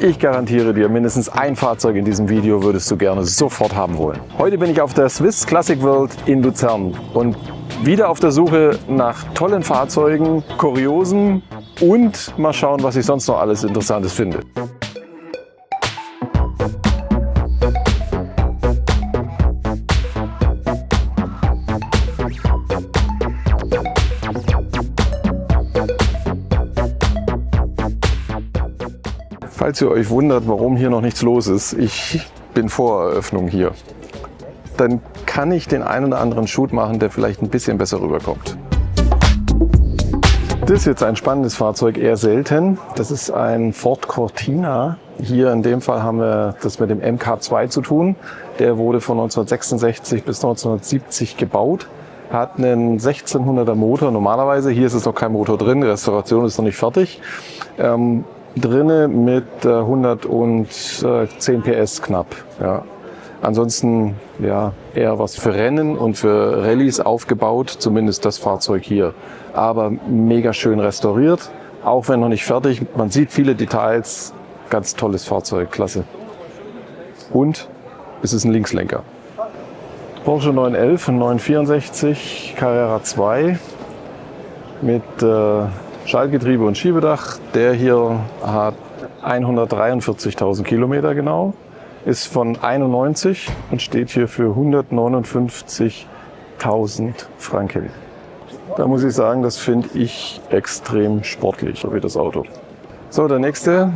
Ich garantiere dir, mindestens ein Fahrzeug in diesem Video würdest du gerne sofort haben wollen. Heute bin ich auf der Swiss Classic World in Luzern und wieder auf der Suche nach tollen Fahrzeugen, Kuriosen und mal schauen, was ich sonst noch alles Interessantes finde. Falls ihr euch wundert, warum hier noch nichts los ist, ich bin vor Eröffnung hier. Dann kann ich den einen oder anderen Shoot machen, der vielleicht ein bisschen besser rüberkommt. Das ist jetzt ein spannendes Fahrzeug, eher selten. Das ist ein Ford Cortina. Hier in dem Fall haben wir das mit dem MK2 zu tun. Der wurde von 1966 bis 1970 gebaut. Hat einen 1600er Motor normalerweise. Hier ist es noch kein Motor drin, die Restauration ist noch nicht fertig. Drinnen mit 110 PS knapp. Ja. Ansonsten ja, eher was für Rennen und für Rallyes aufgebaut, zumindest das Fahrzeug hier. Aber mega schön restauriert, auch wenn noch nicht fertig. Man sieht viele Details, ganz tolles Fahrzeug, klasse. Und es ist ein Linkslenker. Porsche 911 und 964 Carrera 2 mit Schaltgetriebe und Schiebedach. Der hier hat 143.000 Kilometer genau, ist von 91 und steht hier für 159.000 Franken. Da muss ich sagen, das finde ich extrem sportlich, so wie das Auto. So, der nächste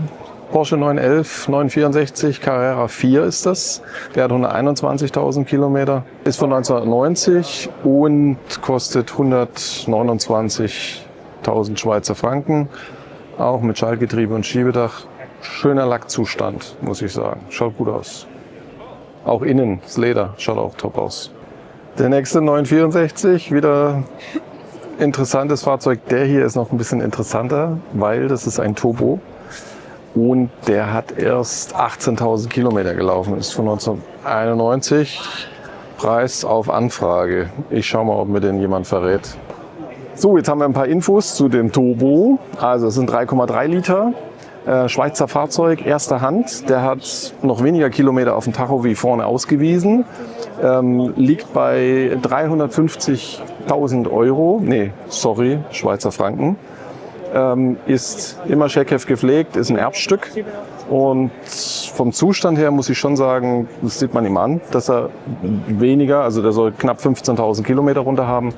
Porsche 911 964 Carrera 4 ist das. Der hat 121.000 Kilometer, ist von 1990 und kostet 129.000 Schweizer Franken, auch mit Schaltgetriebe und Schiebedach. Schöner Lackzustand, muss ich sagen. Schaut gut aus. Auch innen, das Leder, schaut auch top aus. Der nächste 964, wieder interessantes Fahrzeug. Der hier ist noch ein bisschen interessanter, weil das ist ein Turbo. Und der hat erst 18.000 Kilometer gelaufen, ist von 1991. Preis auf Anfrage. Ich schaue mal, ob mir den jemand verrät. So, jetzt haben wir ein paar Infos zu dem Turbo. Also es sind 3,3 Liter, Schweizer Fahrzeug, erster Hand. Der hat noch weniger Kilometer auf dem Tacho wie vorne ausgewiesen. Liegt bei 350.000 Euro, Schweizer Franken. Ist immer Scheckheft gepflegt, ist ein Erbstück. Und vom Zustand her muss ich schon sagen, das sieht man ihm an, dass er weniger, also der soll knapp 15.000 Kilometer runter haben.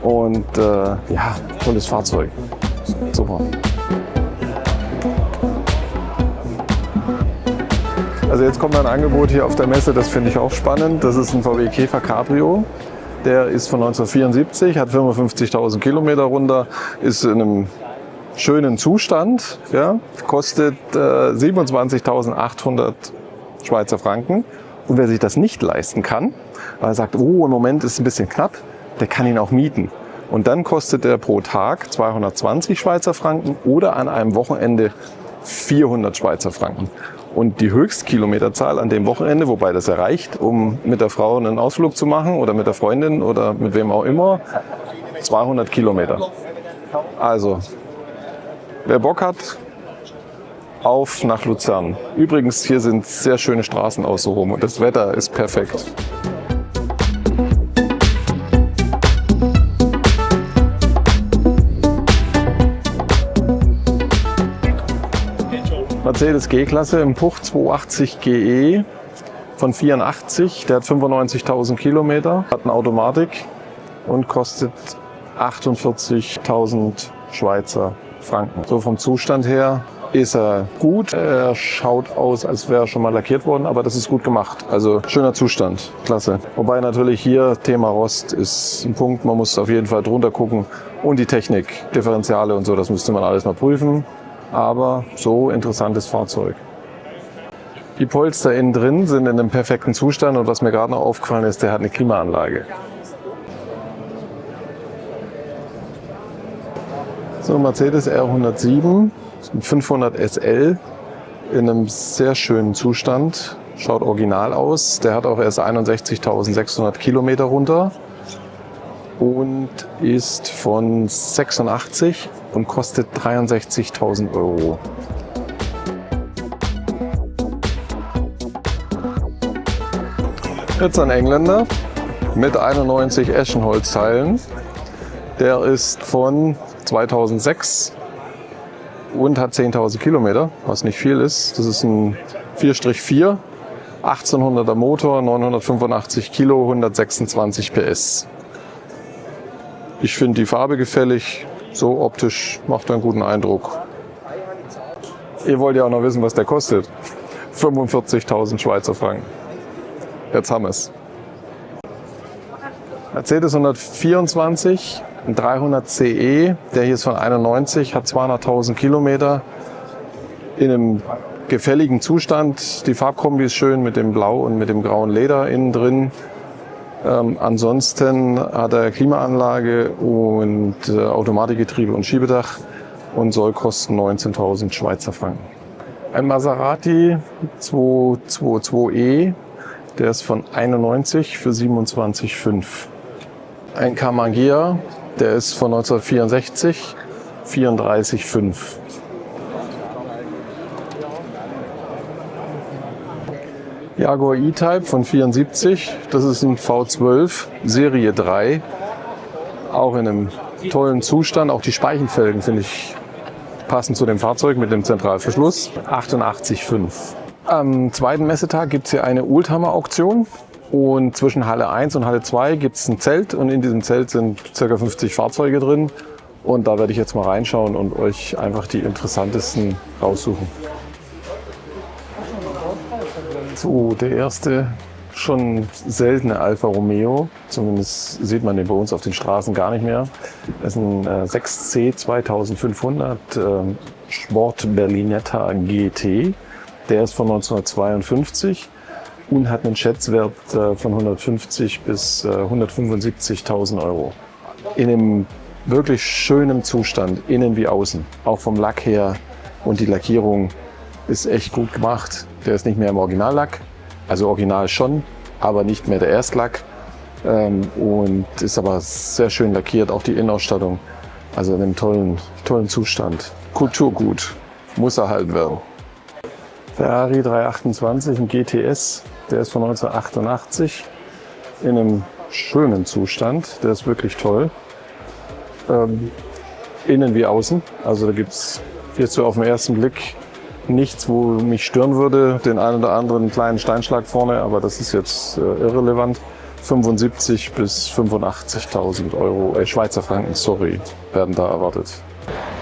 Und ja, tolles Fahrzeug. Super. Also jetzt kommt ein Angebot hier auf der Messe, das finde ich auch spannend. Das ist ein VW Käfer Cabrio. Der ist von 1974, hat 55.000 Kilometer runter, ist in einem schönen Zustand. Ja, kostet 27.800 Schweizer Franken. Und wer sich das nicht leisten kann, weil er sagt, oh, im Moment ist es ein bisschen knapp, der kann ihn auch mieten. Und dann kostet er pro Tag 220 Schweizer Franken oder an einem Wochenende 400 Schweizer Franken. Und die Höchstkilometerzahl an dem Wochenende, wobei das erreicht, um mit der Frau einen Ausflug zu machen oder mit der Freundin oder mit wem auch immer, 200 Kilometer. Also, wer Bock hat, auf nach Luzern. Übrigens, hier sind sehr schöne Straßen außenrum und das Wetter ist perfekt. Mercedes G-Klasse im Puch 280 GE von 84, der hat 95.000 Kilometer, hat eine Automatik und kostet 48.000 Schweizer Franken. So vom Zustand her ist er gut. Er schaut aus, als wäre er schon mal lackiert worden, aber das ist gut gemacht. Also schöner Zustand, klasse. Wobei natürlich hier Thema Rost ist ein Punkt, man muss auf jeden Fall drunter gucken. Und die Technik, Differentiale und so, das müsste man alles mal prüfen. Aber so interessantes Fahrzeug. Die Polster innen drin sind in einem perfekten Zustand und was mir gerade noch aufgefallen ist, der hat eine Klimaanlage. So, Mercedes R107 500 SL in einem sehr schönen Zustand. Schaut original aus. Der hat auch erst 61.600 Kilometer runter. Und ist von 86 und kostet 63.000 Euro. Jetzt ein Engländer mit 91 Eschenholzteilen. Der ist von 2006 und hat 10.000 Kilometer, was nicht viel ist. Das ist ein 4/4, 1800er Motor, 985 Kilo, 126 PS. Ich finde die Farbe gefällig, so optisch macht er einen guten Eindruck. Ihr wollt ja auch noch wissen, was der kostet. 45.000 Schweizer Franken. Jetzt haben wir es. Mercedes 124, ein 300 CE, der hier ist von 91, hat 200.000 Kilometer. In einem gefälligen Zustand. Die Farbkombi ist schön mit dem Blau und mit dem grauen Leder innen drin. Ansonsten hat er Klimaanlage und Automatikgetriebe und Schiebedach und soll kosten 19.000 Schweizer Franken. Ein Maserati 222e, der ist von 91 für 27,5. Ein Camargue, der ist von 1964, 34,5. Jaguar E-Type von 74, das ist ein V12 Serie 3, auch in einem tollen Zustand. Auch die Speichenfelgen finde ich passend zu dem Fahrzeug mit dem Zentralverschluss, 88,5. Am zweiten Messetag gibt es hier eine Oldtimer-Auktion und zwischen Halle 1 und Halle 2 gibt es ein Zelt und in diesem Zelt sind ca. 50 Fahrzeuge drin und da werde ich jetzt mal reinschauen und euch einfach die interessantesten raussuchen. So, der erste schon seltene Alfa Romeo, zumindest sieht man den bei uns auf den Straßen gar nicht mehr. Das ist ein 6C 2500 Sport Berlinetta GT. Der ist von 1952 und hat einen Schätzwert von 150 bis 175.000 Euro. In einem wirklich schönen Zustand, innen wie außen, auch vom Lack her, und die Lackierung ist echt gut gemacht. Der ist nicht mehr im Originallack, also original schon, aber nicht mehr der Erstlack, und ist aber sehr schön lackiert, auch die Innenausstattung, also in einem tollen Zustand. Kulturgut, muss erhalten werden. Ferrari 328, ein GTS, der ist von 1988, in einem schönen Zustand, der ist wirklich toll. Innen wie außen, also da gibt es jetzt so auf den ersten Blick nichts, wo mich stören würde, den einen oder anderen kleinen Steinschlag vorne, aber das ist jetzt irrelevant. 75 bis 85.000 Euro, Schweizer Franken, sorry, werden da erwartet.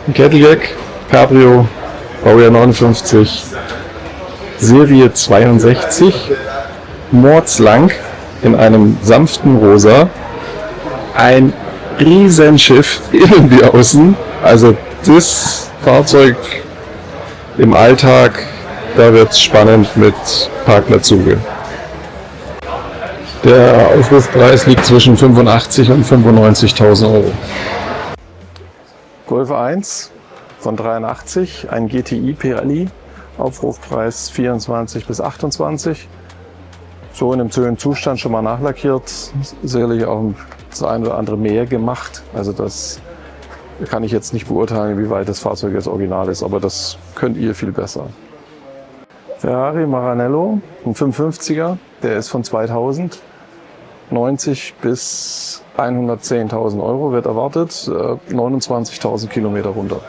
Ein Cadillac Cabrio, Baujahr 59, Serie 62, mordslang, in einem sanften Rosa, ein Riesenschiff, innen wie außen, also das Fahrzeug im Alltag, da wird es spannend mit Parkplatzsuche. Der Aufrufpreis liegt zwischen 85.000 und 95.000 Euro. Golf 1 von 83, ein GTI Pirelli, Aufrufpreis 24 bis 28. So in einem schönen Zustand, schon mal nachlackiert, sicherlich auch das eine oder andere mehr gemacht. Also das kann ich jetzt nicht beurteilen, wie weit das Fahrzeug jetzt original ist, aber das könnt ihr viel besser. Ferrari Maranello, ein 55er, der ist von 2000, 90 bis 110.000 Euro wird erwartet, 29.000 Kilometer runter.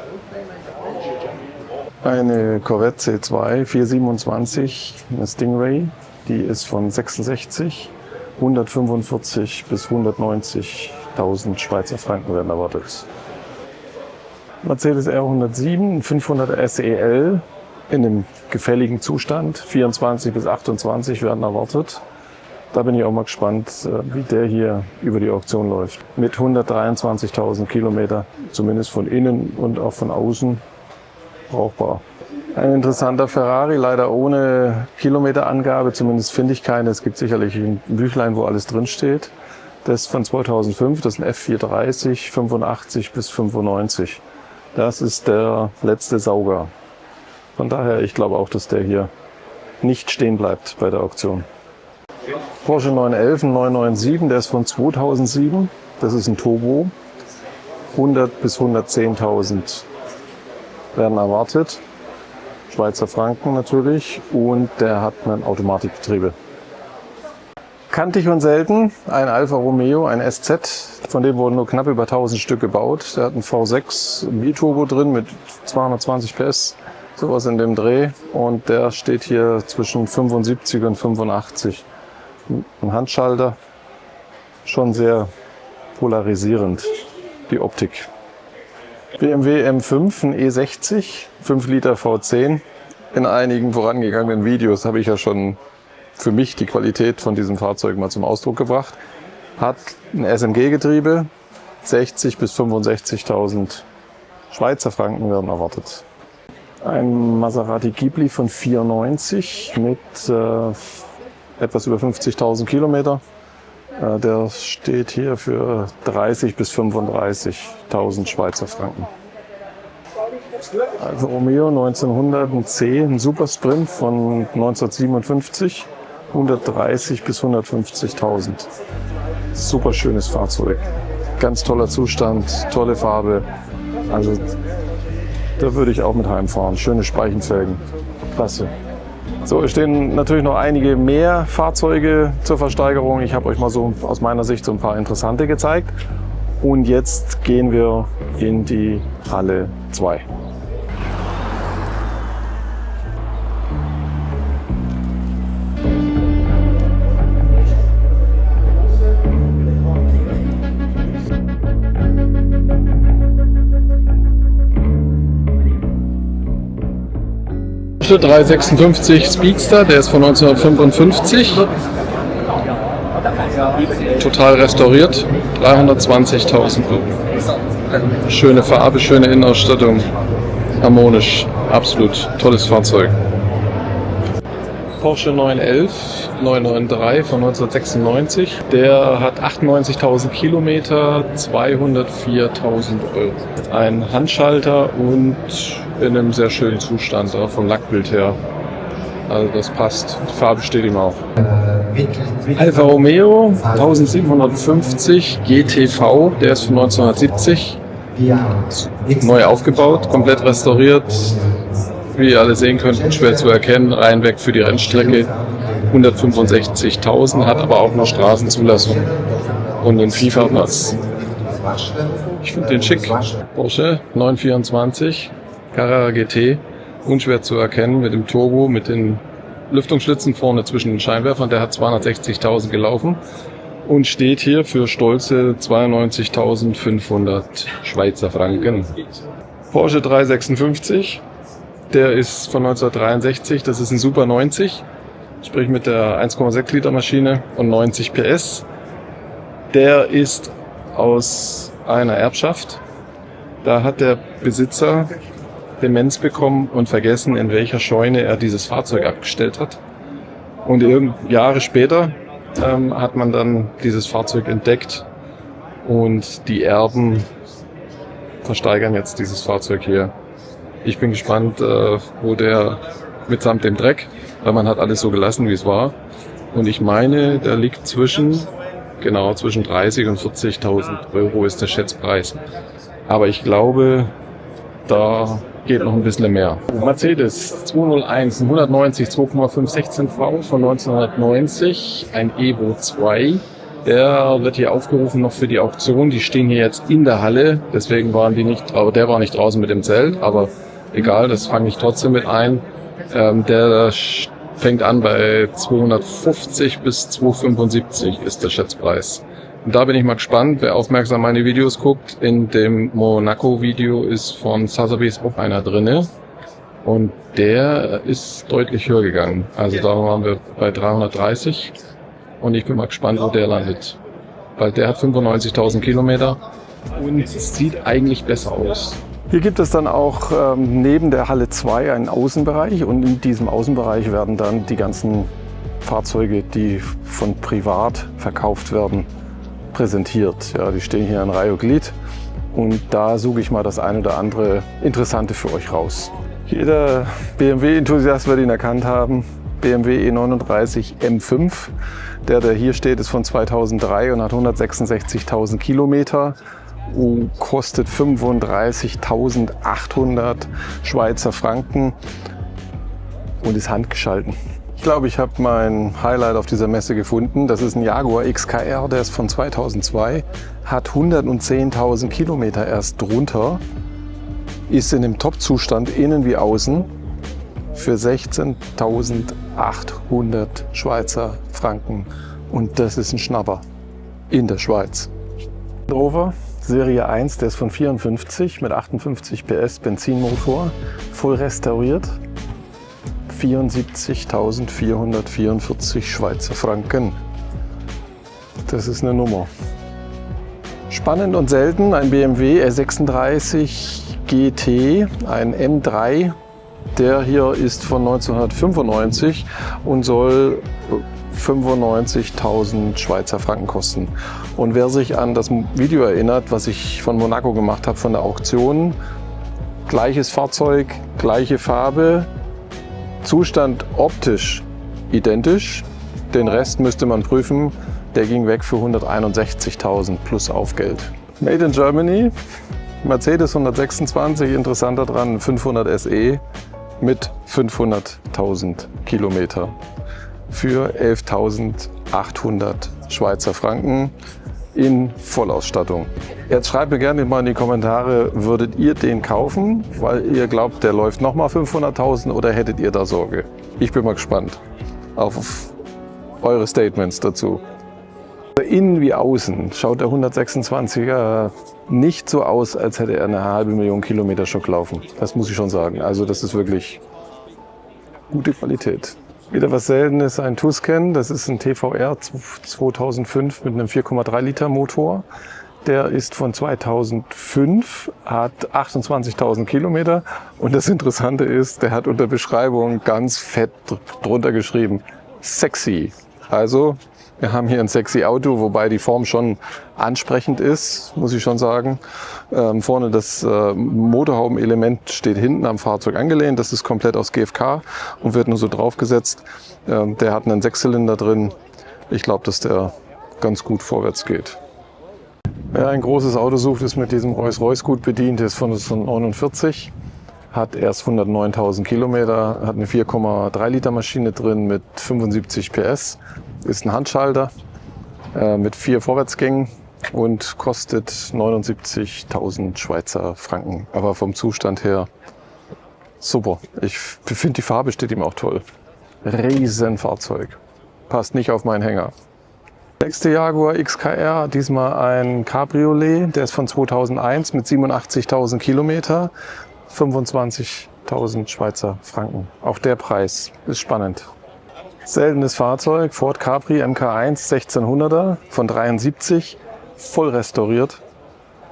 Eine Corvette C2 427, eine Stingray, die ist von 66, 145 bis 190.000 Schweizer Franken werden erwartet. Mercedes R107, 500 SEL in einem gefälligen Zustand, 24 bis 28 werden erwartet. Da bin ich auch mal gespannt, wie der hier über die Auktion läuft. Mit 123.000 Kilometer, zumindest von innen und auch von außen, brauchbar. Ein interessanter Ferrari, leider ohne Kilometerangabe, zumindest finde ich keine. Es gibt sicherlich ein Büchlein, wo alles drinsteht. Das ist von 2005, das ist ein F430, 85 bis 95. Das ist der letzte Sauger. Von daher, ich glaube auch, dass der hier nicht stehen bleibt bei der Auktion. Porsche 911, ein 997, der ist von 2007. Das ist ein Turbo. 100 bis 110.000 werden erwartet. Schweizer Franken natürlich. Und der hat ein Automatikgetriebe. kantig und selten, ein Alfa Romeo, ein SZ, von dem wurden nur knapp über 1000 Stück gebaut. Der hat einen V6 Biturbo drin mit 220 PS, sowas in dem Dreh. Und der steht hier zwischen 75 und 85. Ein Handschalter, schon sehr polarisierend, die Optik. BMW M5, ein E60, 5 Liter V10. In einigen vorangegangenen Videos habe ich ja schon für mich die Qualität von diesem Fahrzeug mal zum Ausdruck gebracht. Hat ein SMG-Getriebe, 60.000 bis 65.000 Schweizer Franken werden erwartet. Ein Maserati Ghibli von 94 mit etwas über 50.000 Kilometer. Der steht hier für 30.000 bis 35.000 Schweizer Franken. Alfa Romeo 1900, ein C, ein Supersprint von 1957, 130.000 bis 150.000. Super schönes Fahrzeug, ganz toller Zustand, tolle Farbe. Also da würde ich auch mit heimfahren. Schöne Speichenfelgen, klasse. So, es stehen natürlich noch einige mehr Fahrzeuge zur Versteigerung. Ich habe euch mal so aus meiner Sicht so ein paar interessante gezeigt. Und jetzt gehen wir in die Halle 2. Porsche 356 Speedster, der ist von 1955. Total restauriert, 320.000 Euro. Schöne Farbe, schöne Innenausstattung, harmonisch, absolut tolles Fahrzeug. Porsche 911 993 von 1996. Der hat 98.000 Kilometer, 204.000 Euro. Ein Handschalter und in einem sehr schönen Zustand, auch vom Lackbild her. Also das passt. Die Farbe steht ihm auch. Alfa Romeo 1750 GTV, der ist von 1970. Neu aufgebaut, komplett restauriert. Wie ihr alle sehen könnt, schwer zu erkennen, rein weg für die Rennstrecke. 165.000, hat aber auch eine Straßenzulassung und einen FIFA-Pass. Ich finde den schick. Porsche 924 Carrera GT, unschwer zu erkennen mit dem Turbo, mit den Lüftungsschlitzen vorne zwischen den Scheinwerfern. Der hat 260.000 gelaufen und steht hier für stolze 92.500 Schweizer Franken. Porsche 356. Der ist von 1963, das ist ein Super 90, sprich mit der 1,6 Liter Maschine und 90 PS. Der ist aus einer Erbschaft. Da hat der Besitzer Demenz bekommen und vergessen, in welcher Scheune er dieses Fahrzeug abgestellt hat. Und Jahre später hat man dann dieses Fahrzeug entdeckt und die Erben versteigern jetzt dieses Fahrzeug hier. Ich bin gespannt, wo der mitsamt dem Dreck, weil man hat alles so gelassen, wie es war. Und ich meine, der liegt zwischen 30.000 und 40.000 Euro ist der Schätzpreis. Aber ich glaube, da geht noch ein bisschen mehr. Mercedes 201, 190, 2,516 V von 1990, ein Evo 2. Der wird hier aufgerufen noch für die Auktion. Die stehen hier jetzt in der Halle, deswegen waren die nicht, aber der war nicht draußen mit dem Zelt, aber egal, das fange ich trotzdem mit ein. Der fängt an bei 250 bis 275 ist der Schätzpreis. Und da bin ich mal gespannt, wer aufmerksam meine Videos guckt. In dem Monaco-Video ist von Sotheby's auch einer drinne. Und der ist deutlich höher gegangen. Also da waren wir bei 330. Und ich bin mal gespannt, wo der landet. Weil der hat 95.000 Kilometer und sieht eigentlich besser aus. Hier gibt es dann auch neben der Halle 2 einen Außenbereich und in diesem Außenbereich werden dann die ganzen Fahrzeuge, die von privat verkauft werden, präsentiert. Ja, die stehen hier in Reihe und Glied und da suche ich mal das ein oder andere Interessante für euch raus. Jeder BMW-Enthusiast wird ihn erkannt haben. BMW E39 M5. Der hier steht, ist von 2003 und hat 166.000 Kilometer. Kostet 35.800 Schweizer Franken und ist handgeschalten. Ich glaube, ich habe mein Highlight auf dieser Messe gefunden. Das ist ein Jaguar XKR, der ist von 2002, hat 110.000 Kilometer erst drunter, ist in dem Top-Zustand innen wie außen für 16.800 Schweizer Franken. Und das ist ein Schnapper in der Schweiz. Rover Serie 1, der ist von 54 mit 58 PS Benzinmotor, voll restauriert. 74.444 Schweizer Franken. Das ist eine Nummer. Spannend und selten ein BMW R36 GT, ein M3. Der hier ist von 1995 und soll 95.000 Schweizer Franken kosten. Und wer sich an das Video erinnert, was ich von Monaco gemacht habe, von der Auktion, gleiches Fahrzeug, gleiche Farbe, Zustand optisch identisch, den Rest müsste man prüfen. Der ging weg für 161.000 plus Aufgeld. Made in Germany, Mercedes 126, interessanter dran, 500 SE mit 500.000 Kilometer für 11.800 Schweizer Franken in Vollausstattung. Jetzt schreibt mir gerne mal in die Kommentare, würdet ihr den kaufen, weil ihr glaubt, der läuft nochmal 500.000 oder hättet ihr da Sorge? Ich bin mal gespannt auf eure Statements dazu. Innen wie außen schaut der 126er nicht so aus, als hätte er eine halbe Million Kilometer schon gelaufen. Das muss ich schon sagen. Also das ist wirklich gute Qualität. Wieder was Seltenes, ein Tuscan. Das ist ein TVR 2005 mit einem 4,3 Liter Motor. Der ist von 2005, hat 28.000 Kilometer. Und das Interessante ist, der hat unter Beschreibung ganz fett drunter geschrieben, sexy. Also wir haben hier ein sexy Auto, wobei die Form schon ansprechend ist, muss ich schon sagen. Vorne das Motorhaubenelement steht hinten am Fahrzeug angelehnt. Das ist komplett aus GFK und wird nur so draufgesetzt. Der hat einen Sechszylinder drin. Ich glaube, dass der ganz gut vorwärts geht. Wer ein großes Auto sucht, ist mit diesem Rolls-Royce gut bedient. Der ist von 1949. Hat erst 109.000 Kilometer, hat eine 4,3 Liter Maschine drin mit 75 PS. Ist ein Handschalter mit 4 Vorwärtsgängen und kostet 79.000 Schweizer Franken. Aber vom Zustand her super. Ich finde, die Farbe steht ihm auch toll. Riesenfahrzeug. Passt nicht auf meinen Hänger. Nächste Jaguar XKR, diesmal ein Cabriolet. Der ist von 2001 mit 87.000 Kilometer. 25.000 Schweizer Franken. Auch der Preis ist spannend. Seltenes Fahrzeug, Ford Capri MK1 1600er von 73, voll restauriert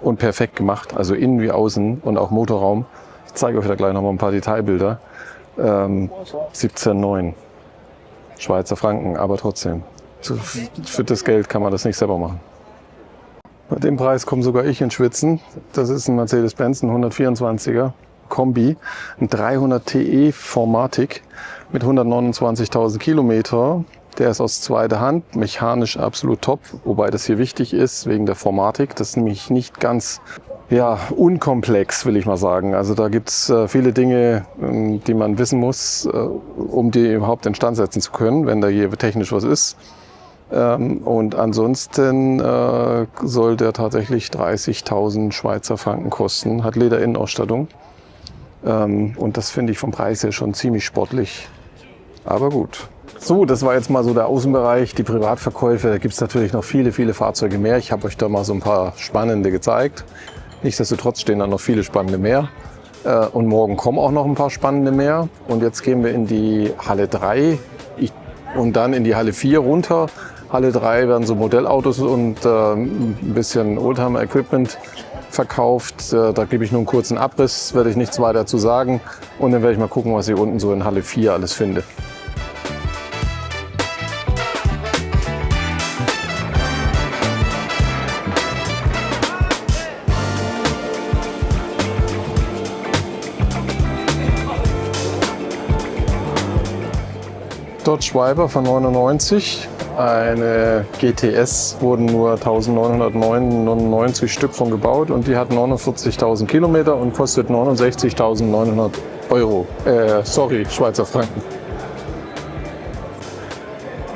und perfekt gemacht, also innen wie außen und auch Motorraum. Ich zeige euch da gleich noch mal ein paar Detailbilder. 17,9 Schweizer Franken, aber trotzdem, für das Geld kann man das nicht selber machen. Bei dem Preis komme sogar ich ins Schwitzen. Das ist ein Mercedes-Benz, ein 124er Kombi, ein 300 TE Formatic mit 129.000 Kilometer. Der ist aus zweiter Hand, mechanisch absolut top, wobei das hier wichtig ist wegen der Formatik. Das ist nämlich nicht ganz unkomplex, will ich mal sagen. Also da gibt es viele Dinge, die man wissen muss, um die überhaupt instand setzen zu können, wenn da hier technisch was ist. Und ansonsten soll der tatsächlich 30.000 Schweizer Franken kosten, hat Lederinnenausstattung. Und das finde ich vom Preis her schon ziemlich sportlich, aber gut. So, das war jetzt mal so der Außenbereich, die Privatverkäufe. Da gibt es natürlich noch viele, viele Fahrzeuge mehr. Ich habe euch da mal so ein paar spannende gezeigt. Nichtsdestotrotz stehen da noch viele spannende mehr. Und morgen kommen auch noch ein paar spannende mehr. Und jetzt gehen wir in die Halle 3 und dann in die Halle 4 runter. Halle 3 werden so Modellautos und ein bisschen Oldtimer-Equipment verkauft. Da gebe ich nur einen kurzen Abriss, werde ich nichts weiter zu sagen. Und dann werde ich mal gucken, was ich unten so in Halle 4 alles finde. Dodge Viper von 99, eine GTS, wurden nur 1999 Stück von gebaut und die hat 49.000 Kilometer und kostet 69.900 Euro. Schweizer Franken.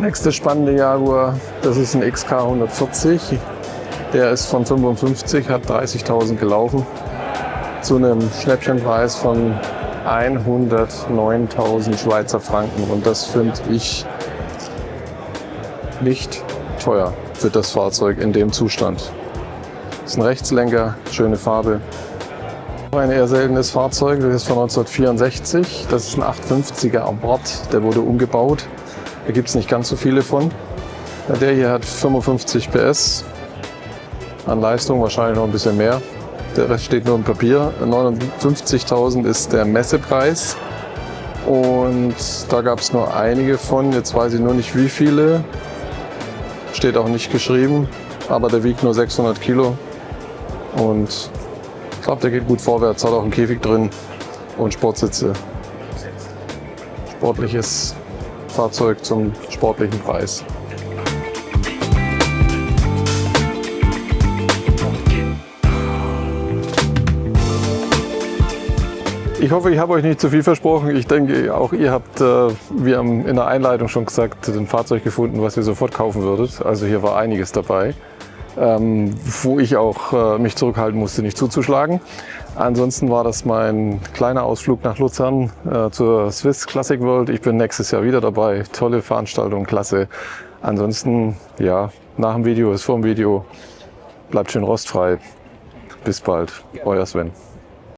Nächste spannende Jaguar, das ist ein XK 140. Der ist von 55, hat 30.000 gelaufen. Zu einem Schnäppchenpreis von 109.000 Schweizer Franken. Und das finde ich nicht teuer für das Fahrzeug in dem Zustand. Das ist ein Rechtslenker, schöne Farbe. Ein eher seltenes Fahrzeug, das ist von 1964. Das ist ein 850er Abort, der wurde umgebaut. Da gibt es nicht ganz so viele von. Der hier hat 55 PS an Leistung, wahrscheinlich noch ein bisschen mehr. Der Rest steht nur im Papier. 59.000 ist der Messepreis. Und da gab es nur einige von. Jetzt weiß ich nur nicht wie viele. Steht auch nicht geschrieben. Aber der wiegt nur 600 Kilo. Und ich glaube, der geht gut vorwärts. Hat auch einen Käfig drin und Sportsitze. Sportliches Fahrzeug zum sportlichen Preis. Ich hoffe, ich habe euch nicht zu viel versprochen. Ich denke, auch ihr habt, wir haben in der Einleitung schon gesagt, ein Fahrzeug gefunden, was ihr sofort kaufen würdet. Also hier war einiges dabei, wo ich auch mich zurückhalten musste, nicht zuzuschlagen. Ansonsten war das mein kleiner Ausflug nach Luzern zur Swiss Classic World. Ich bin nächstes Jahr wieder dabei. Tolle Veranstaltung, klasse. Ansonsten, ja, nach dem Video ist vor dem Video. Bleibt schön rostfrei. Bis bald, euer Sven.